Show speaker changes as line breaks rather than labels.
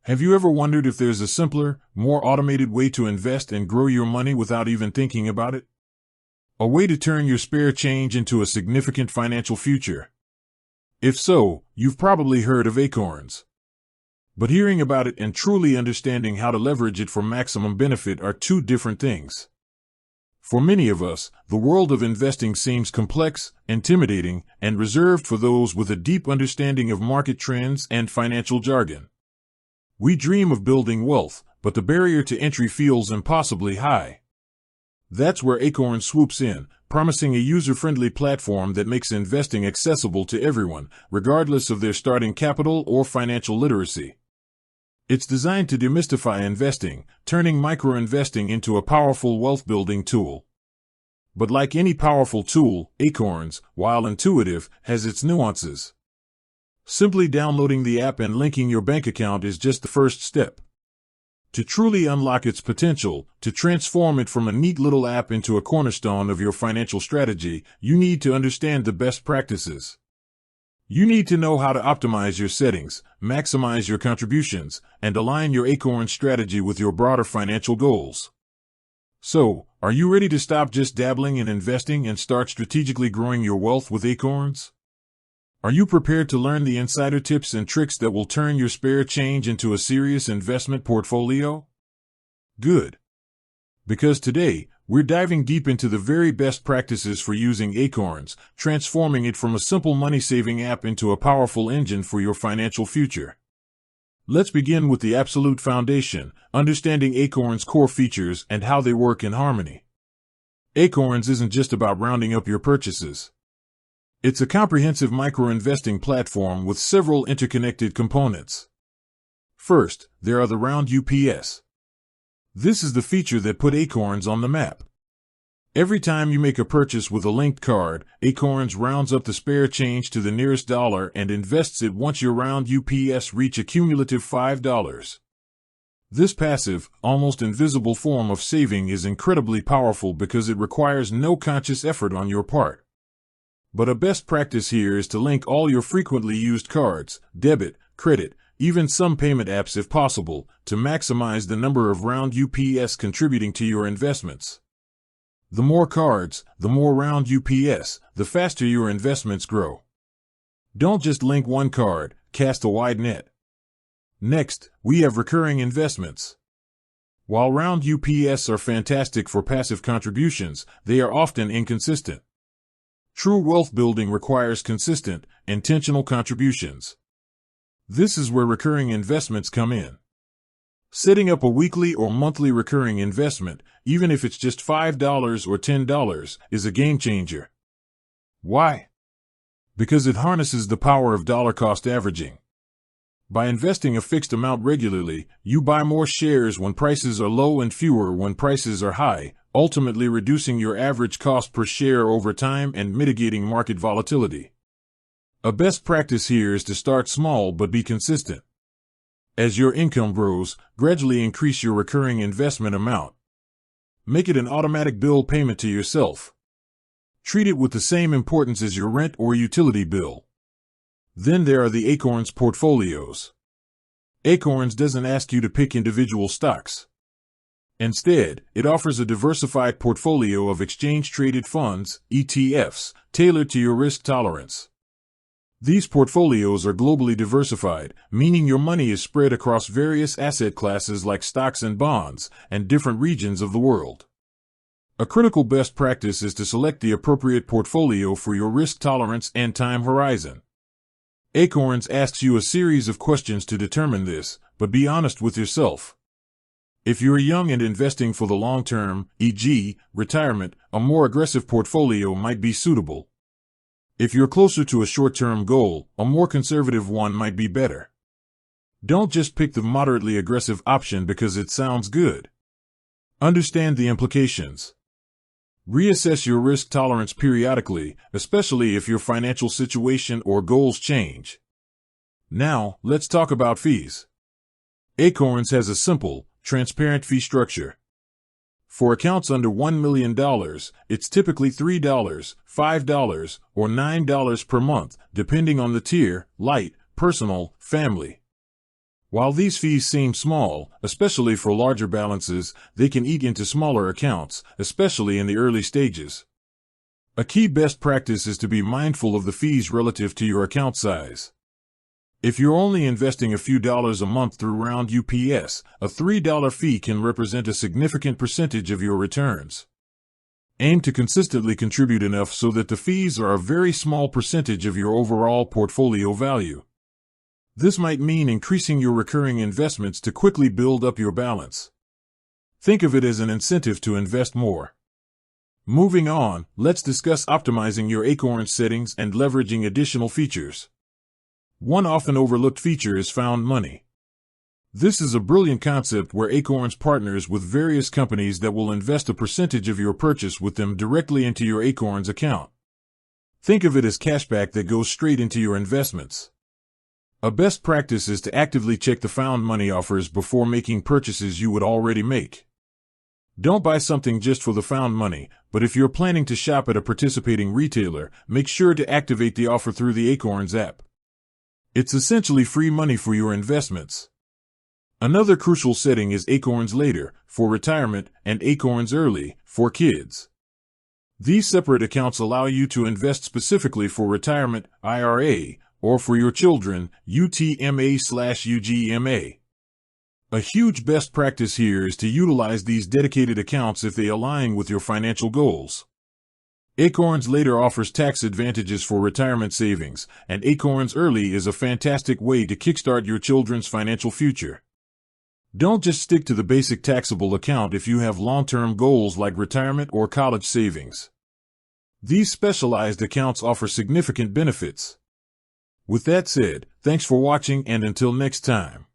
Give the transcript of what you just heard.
Have you ever wondered if there's a simpler, more automated way to invest and grow your money without even thinking about it? A way to turn your spare change into a significant financial future? If so, you've probably heard of Acorns. But hearing about it and truly understanding how to leverage it for maximum benefit are two different things. For many of us, the world of investing seems complex, intimidating, and reserved for those with a deep understanding of market trends and financial jargon. We dream of building wealth, but the barrier to entry feels impossibly high. That's where Acorns swoops in, promising a user-friendly platform that makes investing accessible to everyone, regardless of their starting capital or financial literacy. It's designed to demystify investing, turning micro-investing into a powerful wealth-building tool. But like any powerful tool, Acorns, while intuitive, has its nuances. Simply downloading the app and linking your bank account is just the first step. To truly unlock its potential, to transform it from a neat little app into a cornerstone of your financial strategy, you need to understand the best practices. You need to know how to optimize your settings, maximize your contributions, and align your Acorns strategy with your broader financial goals. So, are you ready to stop just dabbling in investing and start strategically growing your wealth with Acorns? Are you prepared to learn the insider tips and tricks that will turn your spare change into a serious investment portfolio? Good. Because today, we're diving deep into the very best practices for using Acorns, transforming it from a simple money-saving app into a powerful engine for your financial future. Let's begin with the absolute foundation, understanding Acorns' core features and how they work in harmony. Acorns isn't just about rounding up your purchases. It's a comprehensive micro-investing platform with several interconnected components. First, there are the roundups. This is the feature that put Acorns on the map. Every time you make a purchase with a linked card, Acorns rounds up the spare change to the nearest dollar and invests it once your roundups reach a cumulative $5. This passive, almost invisible form of saving is incredibly powerful because it requires no conscious effort on your part. But a best practice here is to link all your frequently used cards, debit, credit, even some payment apps if possible, to maximize the number of roundups contributing to your investments. The more cards, the more roundups, the faster your investments grow. Don't just link one card, cast a wide net. Next, we have recurring investments. While roundups are fantastic for passive contributions, they are often inconsistent. True wealth building requires consistent, intentional contributions. This is where recurring investments come in. Setting up a weekly or monthly recurring investment, even if it's just $5 or $10, is a game changer. Why? Because it harnesses the power of dollar cost averaging. By investing a fixed amount regularly, you buy more shares when prices are low and fewer when prices are high, ultimately reducing your average cost per share over time and mitigating market volatility. A best practice here is to start small but be consistent. As your income grows, gradually increase your recurring investment amount. Make it an automatic bill payment to yourself. Treat it with the same importance as your rent or utility bill. Then there are the Acorns portfolios. Acorns doesn't ask you to pick individual stocks. Instead, it offers a diversified portfolio of exchange-traded funds, ETFs, tailored to your risk tolerance. These portfolios are globally diversified, meaning your money is spread across various asset classes like stocks and bonds, and different regions of the world. A critical best practice is to select the appropriate portfolio for your risk tolerance and time horizon. Acorns asks you a series of questions to determine this, but be honest with yourself. If you're young and investing for the long term, e.g., retirement, a more aggressive portfolio might be suitable. If you're closer to a short-term goal, a more conservative one might be better. Don't just pick the moderately aggressive option because it sounds good. Understand the implications. Reassess your risk tolerance periodically, especially if your financial situation or goals change. Now, let's talk about fees. Acorns has a simple, transparent fee structure. For accounts under $1 million, it's typically $3, $5, or $9 per month, depending on the tier, light, personal, family. While these fees seem small, especially for larger balances, they can eat into smaller accounts, especially in the early stages. A key best practice is to be mindful of the fees relative to your account size. If you're only investing a few dollars a month through roundups, a $3 fee can represent a significant percentage of your returns. Aim to consistently contribute enough so that the fees are a very small percentage of your overall portfolio value. This might mean increasing your recurring investments to quickly build up your balance. Think of it as an incentive to invest more. Moving on, let's discuss optimizing your Acorns settings and leveraging additional features. One often overlooked feature is found money. This is a brilliant concept where Acorns partners with various companies that will invest a percentage of your purchase with them directly into your Acorns account. Think of it as cashback that goes straight into your investments. A best practice is to actively check the found money offers before making purchases you would already make. Don't buy something just for the found money, but if you're planning to shop at a participating retailer, make sure to activate the offer through the Acorns app. It's essentially free money for your investments. Another crucial setting is Acorns Later, for retirement, and Acorns Early, for kids. These separate accounts allow you to invest specifically for retirement, IRA, or for your children, UTMA/UGMA. A huge best practice here is to utilize these dedicated accounts if they align with your financial goals. Acorns Later offers tax advantages for retirement savings, and Acorns Early is a fantastic way to kickstart your children's financial future. Don't just stick to the basic taxable account if you have long-term goals like retirement or college savings. These specialized accounts offer significant benefits. With that said, thanks for watching, and until next time.